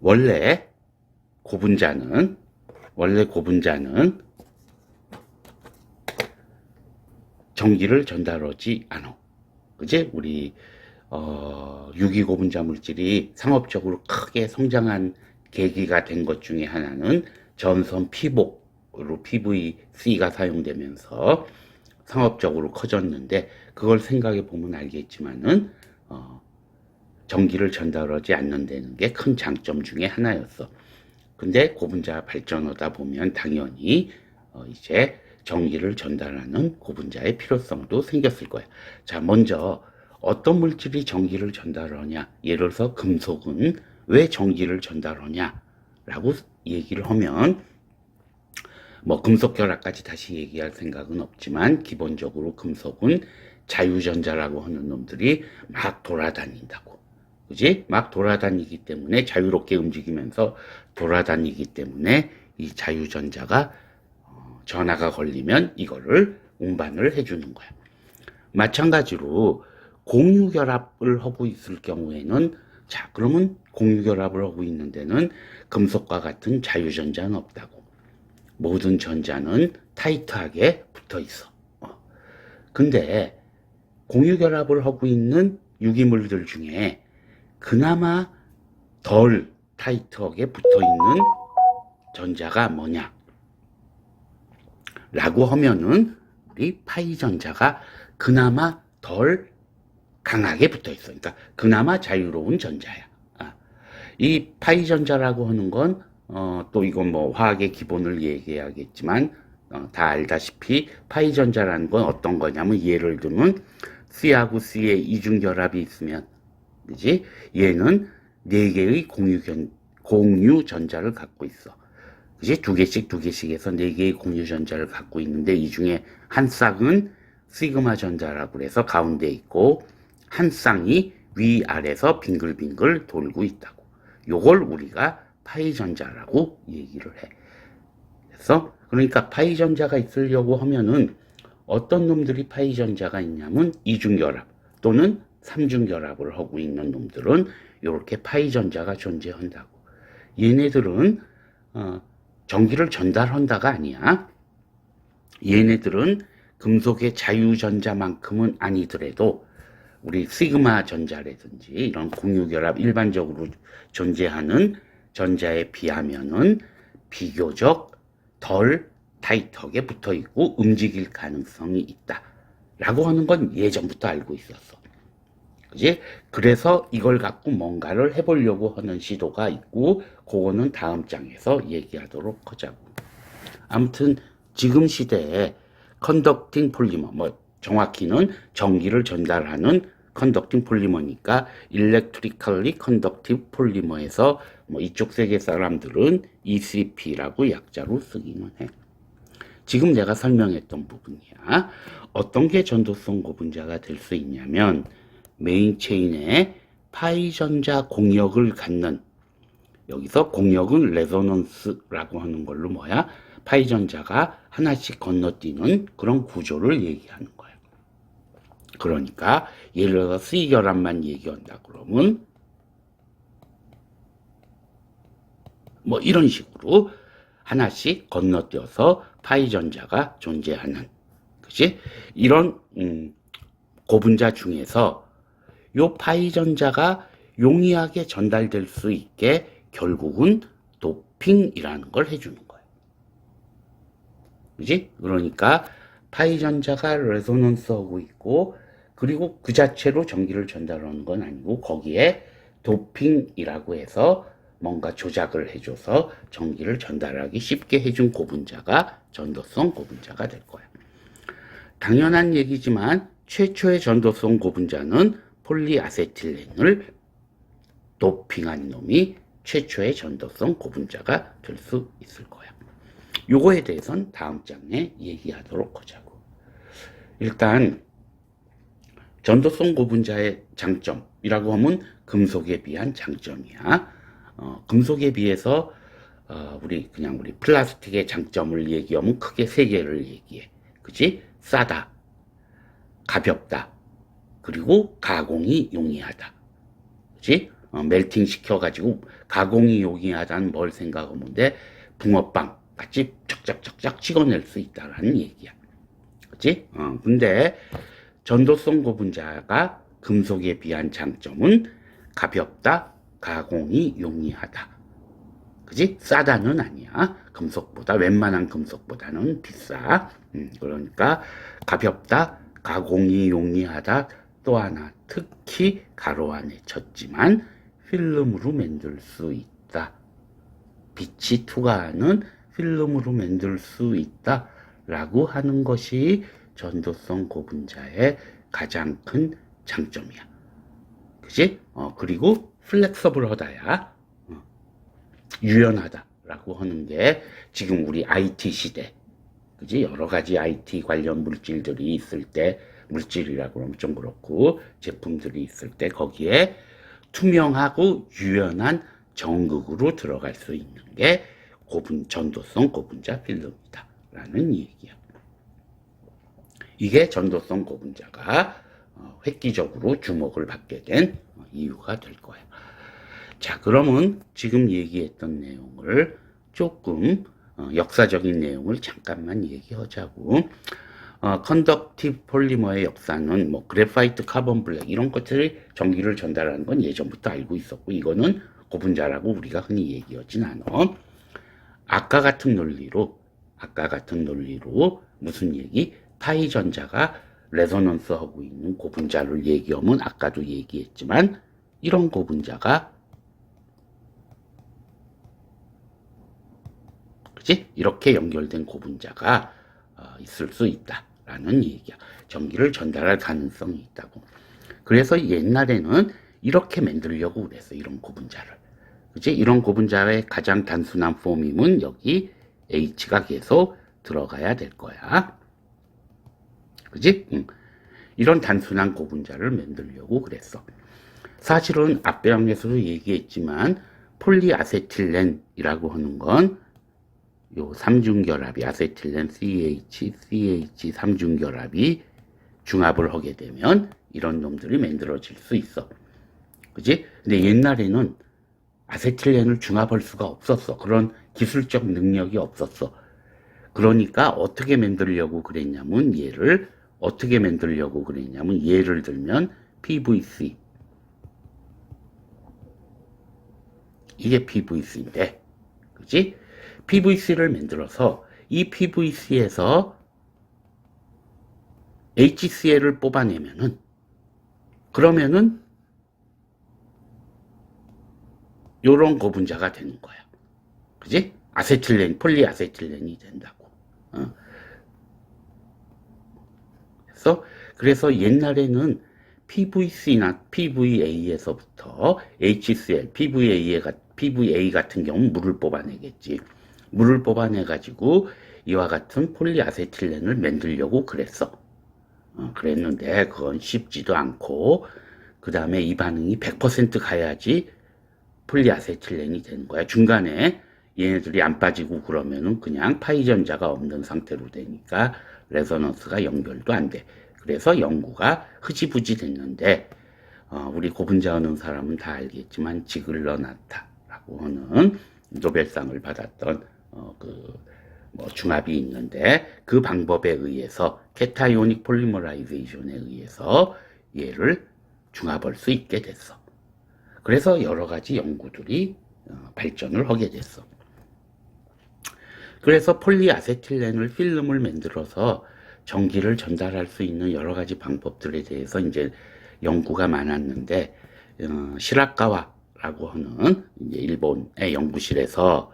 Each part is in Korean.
원래 고분자는 전기를 전달하지 않아. 그지? 우리 유기고분자 물질이 상업적으로 크게 성장한 계기가 된 것 중에 하나는 전선 피복으로 PVC가 사용되면서 상업적으로 커졌는데, 그걸 생각해 보면 알겠지만은 전기를 전달하지 않는다는 게 큰 장점 중에 하나였어. 근데 고분자 발전하다 보면 당연히 이제 전기를 전달하는 고분자의 필요성도 생겼을 거야. 자, 먼저 어떤 물질이 전기를 전달하냐? 예를 들어서 금속은 왜 전기를 전달하냐? 라고 얘기를 하면, 뭐 금속 결합까지 다시 얘기할 생각은 없지만, 기본적으로 금속은 자유전자라고 하는 놈들이 막 돌아다닌다고. 그지? 막 돌아다니기 때문에, 자유롭게 움직이면서 돌아다니기 때문에 이 자유전자가 전하가 걸리면 이거를 운반을 해주는 거야. 마찬가지로 공유결합을 하고 있을 경우에는, 자, 그러면 공유결합을 하고 있는 데는 금속과 같은 자유전자는 없다고. 모든 전자는 타이트하게 붙어 있어. 근데 공유결합을 하고 있는 유기물들 중에 그나마 덜 타이트하게 붙어 있는 전자가 뭐냐? 라고 하면은 우리 파이전자가 그나마 덜 강하게 붙어 있어. 그러니까 그나마 자유로운 전자야. 이 파이전자라고 하는 건 또 이건 뭐 화학의 기본을 얘기해야겠지만, 다 알다시피 파이전자라는 건 어떤 거냐면, 예를 들면 C하고 C의 이중결합이 있으면, 그지? 얘는 4개의 공유 전자를 갖고 있어. 그지? 두 개씩 해서 4개의 공유 전자를 갖고 있는데, 이 중에 한 쌍은 시그마 전자라고 해서 가운데 있고, 한 쌍이 위아래서 빙글빙글 돌고 있다고. 요걸 우리가 파이전자라고 얘기를 해. 그래서 그러니까 파이전자가 있으려고 하면은 어떤 놈들이 파이전자가 있냐면, 이중결합 또는 삼중결합을 하고 있는 놈들은 이렇게 파이전자가 존재한다고. 얘네들은 전기를 전달한다가 아니야. 얘네들은 금속의 자유전자만큼은 아니더라도 우리 시그마 전자라든지 이런 공유결합 일반적으로 존재하는 전자에 비하면은 비교적 덜 타이트하게 붙어 있고 움직일 가능성이 있다 라고 하는 건 예전부터 알고 있었어. 그지? 그래서 이걸 갖고 뭔가를 해보려고 하는 시도가 있고, 그거는 다음 장에서 얘기하도록 하자고. 아무튼 지금 시대에 컨덕팅 폴리머, 뭐 정확히는 전기를 전달하는 컨덕팅 폴리머니까 일렉트리컬리 컨덕티브 폴리머에서 뭐 이쪽 세계 사람들은 ECP라고 약자로 쓰기는 해. 지금 내가 설명했던 부분이야. 어떤 게 전도성 고분자가 될 수 있냐면, 메인 체인에 파이전자 공역을 갖는, 여기서 공역은 레소넌스라고 하는 걸로 뭐야? 파이전자가 하나씩 건너뛰는 그런 구조를 얘기하는 거야. 그러니까 예를 들어서 C결합만 얘기한다 그러면 뭐 이런 식으로 하나씩 건너뛰어서 파이전자가 존재하는, 그치? 이런 고분자 중에서 요 파이전자가 용이하게 전달될 수 있게 결국은 도핑이라는 걸 해주는 거예요. 그지? 그러니까 파이전자가 레소넌스하고 있고, 그리고 그 자체로 전기를 전달하는 건 아니고, 거기에 도핑이라고 해서 뭔가 조작을 해줘서 전기를 전달하기 쉽게 해준 고분자가 전도성 고분자가 될 거야. 당연한 얘기지만 최초의 전도성 고분자는 폴리아세틸렌을 도핑한 놈이 최초의 전도성 고분자가 될 수 있을 거야. 요거에 대해서는 다음 장에 얘기하도록 하자고. 일단 전도성 고분자의 장점이라고 하면 금속에 비한 장점이야. 금속에 비해서 우리 플라스틱의 장점을 얘기하면 크게 3개를 얘기해. 그치? 싸다, 가볍다, 그리고 가공이 용이하다. 그치? 멜팅 시켜가지고 가공이 용이하다는 뭘 생각하면 돼? 붕어빵 같이 쫙쫙쫙쫙 찍어낼 수 있다라는 얘기야. 그치? 근데 전도성 고분자가 금속에 비한 장점은 가볍다, 가공이 용이하다. 그지? 싸다는 아니야. 금속보다, 웬만한 금속보다는 비싸. 그러니까 가볍다, 가공이 용이하다. 또 하나, 특히 가로 안에 쳤지만 필름으로 만들 수 있다. 빛이 투과하는 필름으로 만들 수 있다. 라고 하는 것이 전도성 고분자의 가장 큰 장점이야. 그지? 그리고 플렉서블하다야. 유연하다라고 하는 게 지금 우리 IT 시대, 그지? 여러 가지 IT 관련 물질들이 있을 때, 물질이라고 하면 좀 그렇고, 제품들이 있을 때 거기에 투명하고 유연한 전극으로 들어갈 수 있는 게 전도성 고분자 필름이다. 라는 얘기야. 이게 전도성 고분자가 획기적으로 주목을 받게 된 이유가 될 거야. 자, 그러면 지금 얘기했던 내용을 조금 역사적인 내용을 잠깐만 얘기하자고. 컨덕티브 폴리머의 역사는 뭐 그래파이트, 카본 블랙 이런 것들이 전기를 전달하는 건 예전부터 알고 있었고, 이거는 고분자라고 우리가 흔히 얘기하진 않아. 아까 같은 논리로 무슨 얘기? 파이 전자가 레소넌스 하고 있는 고분자를 얘기하면 아까도 얘기했지만 이런 고분자가, 그치? 이렇게 연결된 고분자가 있을 수 있다라는 얘기야. 전기를 전달할 가능성이 있다고. 그래서 옛날에는 이렇게 만들려고 그랬어. 이런 고분자를. 그치? 이런 고분자의 가장 단순한 폼임은 여기 H가 계속 들어가야 될 거야. 그치? 이런 단순한 고분자를 만들려고 그랬어. 사실은 앞배경에서도 얘기했지만 폴리아세틸렌이라고 하는 건 요 삼중결합이 아세틸렌 CH 삼중결합이 중합을 하게 되면 이런 놈들이 만들어질 수 있어. 그지? 근데 옛날에는 아세틸렌을 중합할 수가 없었어. 그런 기술적 능력이 없었어. 그러니까 어떻게 만들려고 그랬냐면 예를 들면 PVC. 이게 PVC인데, 그지? PVC를 만들어서 이 PVC에서 HCl을 뽑아내면은, 그러면은 요런 고분자가 되는 거야. 그지? 폴리아세틸렌이 된다고. 그래서 옛날에는 PVC나 PVA에서부터 HCl, PVA 같은 경우는 물을 뽑아내겠지. 물을 뽑아내가지고 이와 같은 폴리아세틸렌을 만들려고 그랬어. 그랬는데 그건 쉽지도 않고, 그 다음에 이 반응이 100% 가야지 폴리아세틸렌이 되는 거야. 중간에 얘네들이 안 빠지고 그러면은 그냥 파이전자가 없는 상태로 되니까 레소넌스가 연결도 안 돼. 그래서 연구가 흐지부지 됐는데, 우리 고분자 하는 사람은 다 알겠지만 지글러나타라고 하는 노벨상을 받았던 중합이 있는데, 그 방법에 의해서 케타이오닉 폴리머라이제이션에 의해서 얘를 중합할 수 있게 됐어. 그래서 여러 가지 연구들이 발전을 하게 됐어. 그래서 폴리아세틸렌을 필름을 만들어서 전기를 전달할 수 있는 여러 가지 방법들에 대해서 이제 연구가 많았는데, 시라카와라고 하는 이제 일본의 연구실에서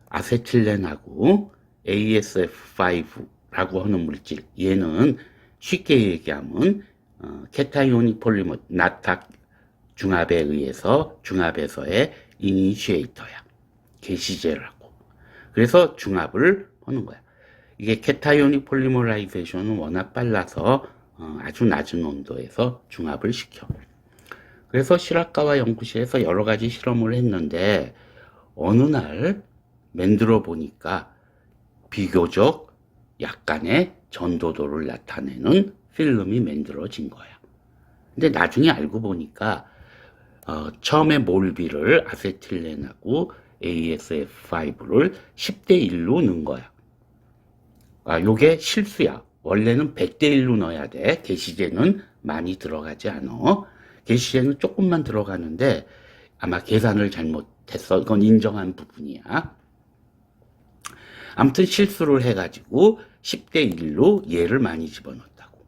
아세틸렌하고 ASF5라고 하는 물질, 얘는 쉽게 얘기하면 케타이오닉 폴리머 나타 중합에서의 이니시에이터야. 게시제라고. 그래서 중합을 하는 거야. 이게 케타이오닉 폴리머라이제이션은 워낙 빨라서 아주 낮은 온도에서 중합을 시켜. 그래서 시라카와 연구실에서 여러 가지 실험을 했는데, 어느 날 만들어 보니까 비교적 약간의 전도도를 나타내는 필름이 만들어진 거야. 근데 나중에 알고 보니까 처음에 몰비를 아세틸렌하고 ASF5를 10대 1로 넣은 거야. 요게 실수야. 원래는 100대 1로 넣어야 돼. 게시제는 많이 들어가지 않아. 게시제는 조금만 들어가는데 아마 계산을 잘못했어. 이건 인정한 부분이야. 아무튼 실수를 해가지고 10대 1로 얘를 많이 집어넣었다고.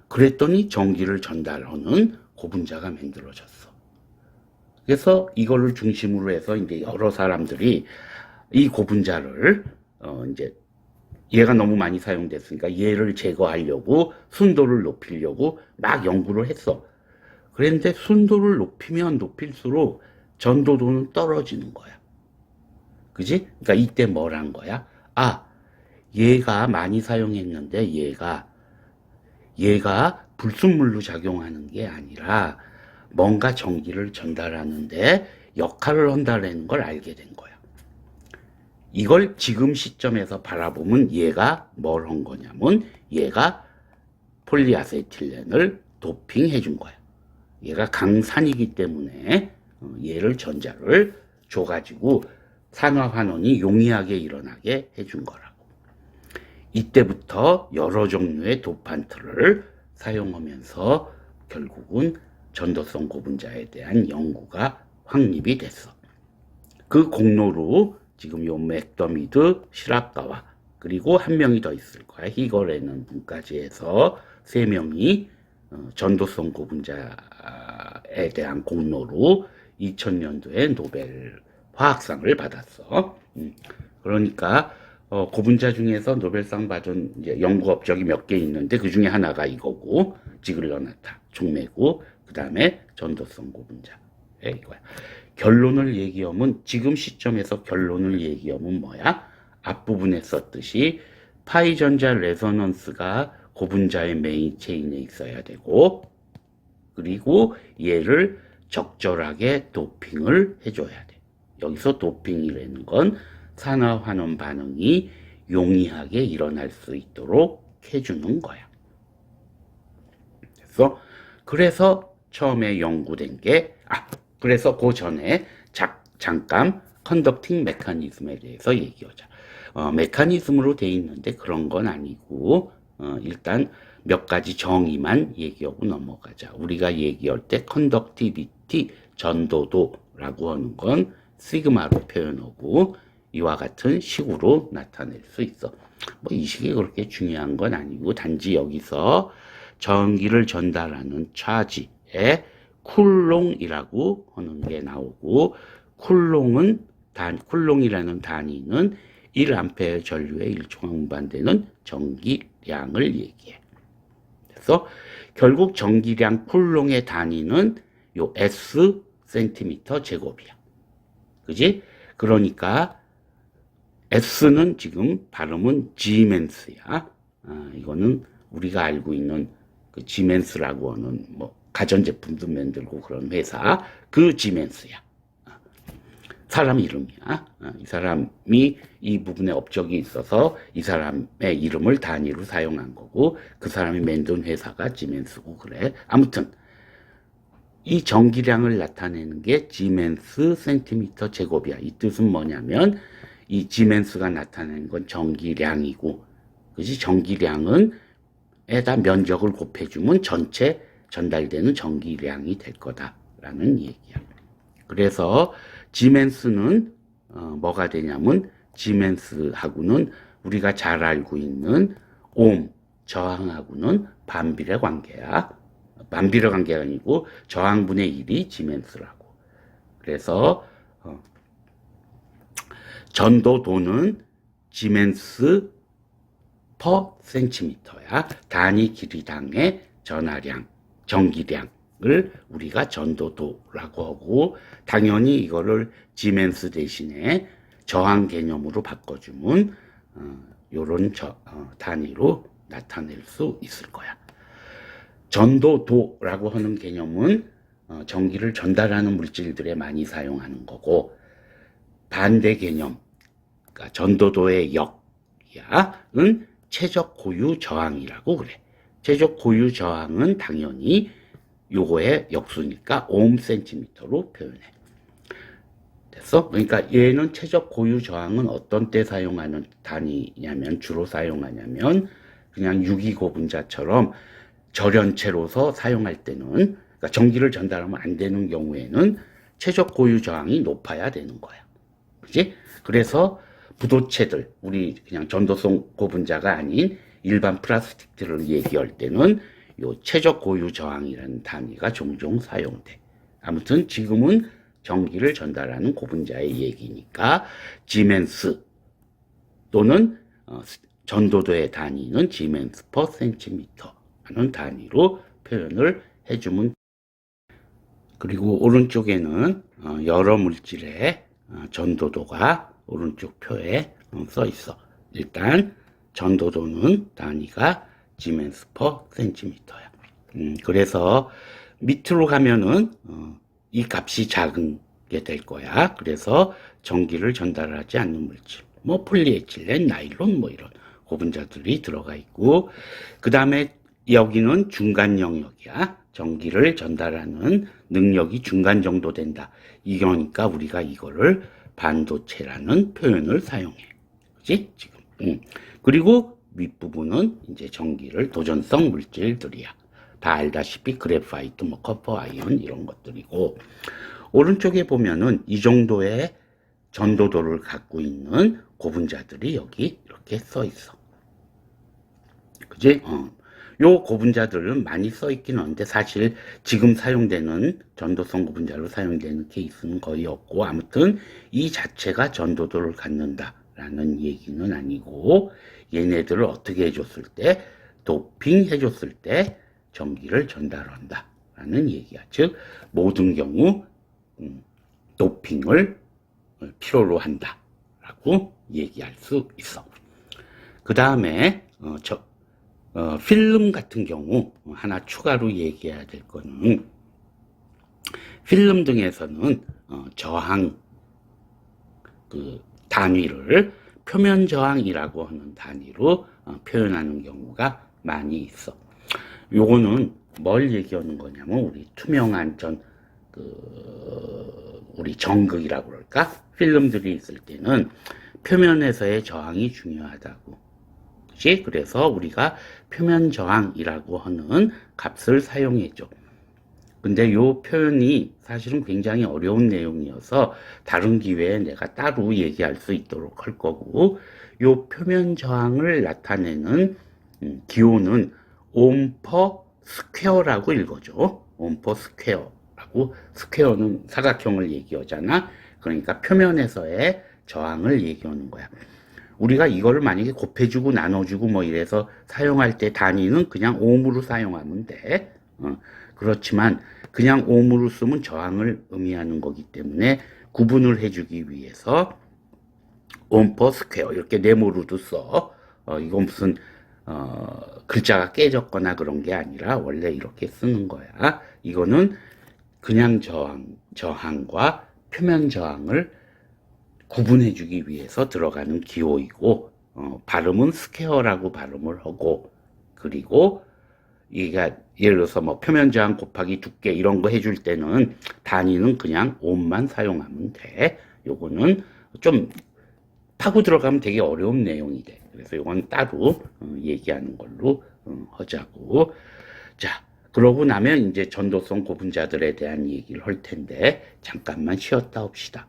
그랬더니 전기를 전달하는 고분자가 만들어졌어. 그래서 이거를 중심으로 해서 이제 여러 사람들이 이 고분자를 이제 얘가 너무 많이 사용됐으니까 얘를 제거하려고 순도를 높이려고 막 연구를 했어. 그런데 순도를 높이면 높일수록 전도도는 떨어지는 거야. 그지? 그러니까 이때 뭘 한 거야? 얘가 많이 사용했는데 얘가 불순물로 작용하는 게 아니라 뭔가 전기를 전달하는데 역할을 한다는 걸 알게 된 거야. 이걸 지금 시점에서 바라보면 얘가 뭘 한 거냐면 얘가 폴리아세틸렌을 도핑해 준 거야. 얘가 강산이기 때문에 얘를 전자를 줘가지고 산화환원이 용이하게 일어나게 해준 거라고. 이때부터 여러 종류의 도판트를 사용하면서 결국은 전도성 고분자에 대한 연구가 확립이 됐어. 그 공로로 지금 요 맥더미드 실학가와 그리고 한 명이 더 있을 거야. 히거라는 분까지 해서 세 명이 전도성 고분자에 대한 공로로 2000년도에 노벨 화학상을 받았어. 그러니까 고분자 중에서 노벨상 받은 이제 연구 업적이 몇 개 있는데 그 중에 하나가 이거고 지글러나타 촉매구 그 다음에 전도성 고분자 이거야. 결론을 얘기하면 지금 시점에서 결론을 얘기하면 뭐야? 앞부분에 썼듯이 파이전자 레서넌스가 고분자의 메인 체인에 있어야 되고 그리고 얘를 적절하게 도핑을 해줘야 돼. 여기서 도핑이라는 건 산화환원 반응이 용이하게 일어날 수 있도록 해주는 거야. 그래서 처음에 연구된 게 그래서 그 전에 잠깐 컨덕팅 메커니즘에 대해서 얘기하자. 메커니즘으로 돼 있는데 그런 건 아니고 일단 몇 가지 정의만 얘기하고 넘어가자. 우리가 얘기할 때 컨덕티비티 전도도라고 하는 건 시그마로 표현하고 이와 같은 식으로 나타낼 수 있어. 뭐 이 식이 그렇게 중요한 건 아니고 단지 여기서 전기를 전달하는 차지에 쿨롱이라고 하는 게 나오고 쿨롱이라는 단위는 1A 전류에 1초가 운반되는 전기량을 얘기해. 그래서 결국 전기량 쿨롱의 단위는 요 S 센티미터 제곱이야. 그지? 그러니까 S는 지금 발음은 지멘스야. 이거는 우리가 알고 있는 그 지멘스라고 하는 뭐 가전제품도 만들고 그런 회사 그 지멘스야. 사람 이름이야. 이 사람이 이 부분에 업적이 있어서 이 사람의 이름을 단위로 사용한 거고 그 사람이 만든 회사가 지멘스고 그래. 아무튼 이 전기량을 나타내는 게 지멘스 센티미터 제곱이야. 이 뜻은 뭐냐면 이 지멘스가 나타내는 건 전기량이고 그지? 전기량은 에다 면적을 곱해주면 전체 전달되는 전기량이 될 거다라는 얘기야. 그래서 지멘스는 뭐가 되냐면 지멘스하고는 우리가 잘 알고 있는 옴 저항하고는 반비례 관계야. 반비례 관계가 아니고 저항분의 1이 지멘스라고. 그래서 전도도는 지멘스 퍼 센티미터야. 단위 길이당의 전하량, 전기량을 우리가 전도도라고 하고 당연히 이거를 지멘스 대신에 저항 개념으로 바꿔주면 요런 단위로 나타낼 수 있을 거야. 전도도라고 하는 개념은 전기를 전달하는 물질들에 많이 사용하는 거고 반대 개념, 그러니까 전도도의 역은 최적 고유 저항이라고 그래. 최적 고유 저항은 당연히 요거의 역수니까 옴센티미터로 표현해. 됐어? 그러니까 얘는 최적 고유 저항은 어떤 때 사용하는 단위냐면, 주로 사용하냐면 그냥 유기고분자처럼 절연체로서 사용할 때는, 그러니까 전기를 전달하면 안 되는 경우에는 최적 고유 저항이 높아야 되는 거야. 그지? 그래서 부도체들, 우리 그냥 전도성 고분자가 아닌 일반 플라스틱들을 얘기할 때는 요 최적 고유 저항이라는 단위가 종종 사용돼. 아무튼 지금은 전기를 전달하는 고분자의 얘기니까 지멘스 또는 전도도의 단위는 지멘스 퍼 센티미터 하는 단위로 표현을 해주면. 그리고 오른쪽에는 여러 물질의 전도도가 오른쪽 표에 써 있어. 일단 전도도는 단위가 지멘스 퍼 센티미터야. 그래서 밑으로 가면은 이 값이 작은 게 될 거야. 그래서 전기를 전달하지 않는 물질, 뭐 폴리에틸렌, 나일론 뭐 이런 고분자들이 들어가 있고, 그 다음에 여기는 중간 영역이야. 전기를 전달하는 능력이 중간 정도 된다. 이거니까 우리가 이거를 반도체라는 표현을 사용해. 그지? 지금. 그리고 윗부분은 이제 전기를 도전성 물질들이야. 다 알다시피 그래파이트, 뭐 커퍼 아이언 이런 것들이고, 오른쪽에 보면은 이 정도의 전도도를 갖고 있는 고분자들이 여기 이렇게 써 있어. 그지? 요 고분자들은 많이 써 있긴 한데 사실 지금 사용되는 전도성 고분자로 사용되는 케이스는 거의 없고, 아무튼 이 자체가 전도도를 갖는다라는 얘기는 아니고, 얘네들을 어떻게 해줬을 때, 도핑 해줬을 때 전기를 전달한다라는 얘기야. 즉 모든 경우 도핑을 필요로 한다라고 얘기할 수 있어. 그 다음에 필름 같은 경우 하나 추가로 얘기해야 될 거는, 필름 등에서는 저항 그 단위를 표면 저항이라고 하는 단위로 표현하는 경우가 많이 있어. 요거는 뭘 얘기하는 거냐면, 우리 투명한 우리 정극이라고 그럴까? 필름들이 있을 때는 표면에서의 저항이 중요하다고. 그치? 그래서 우리가 표면 저항이라고 하는 값을 사용해줘. 근데 요 표현이 사실은 굉장히 어려운 내용이어서 다른 기회에 내가 따로 얘기할 수 있도록 할 거고, 요 표면 저항을 나타내는 기호는 옴퍼 스퀘어라고 읽어줘. 옴퍼 스퀘어라고. 스퀘어는 사각형을 얘기하잖아. 그러니까 표면에서의 저항을 얘기하는 거야. 우리가 이거를 만약에 곱해주고 나눠주고 뭐 이래서 사용할 때 단위는 그냥 옴으로 사용하면 돼. 그렇지만 그냥 옴으로 쓰면 저항을 의미하는 거기 때문에 구분을 해주기 위해서 옴 퍼 스퀘어 이렇게 네모로도 써. 이건 무슨 글자가 깨졌거나 그런 게 아니라 원래 이렇게 쓰는 거야. 이거는 그냥 저항과 표면 저항을 구분해주기 위해서 들어가는 기호이고, 발음은 스퀘어라고 발음을 하고, 그리고 얘가 예를 들어서 뭐 표면 저항 곱하기 두께 이런 거 해줄 때는 단위는 그냥 옴만 사용하면 돼. 요거는 좀 파고 들어가면 되게 어려운 내용이 돼. 그래서 이건 따로 얘기하는 걸로 하자고. 자, 그러고 나면 이제 전도성 고분자들에 대한 얘기를 할 텐데 잠깐만 쉬었다 옵시다.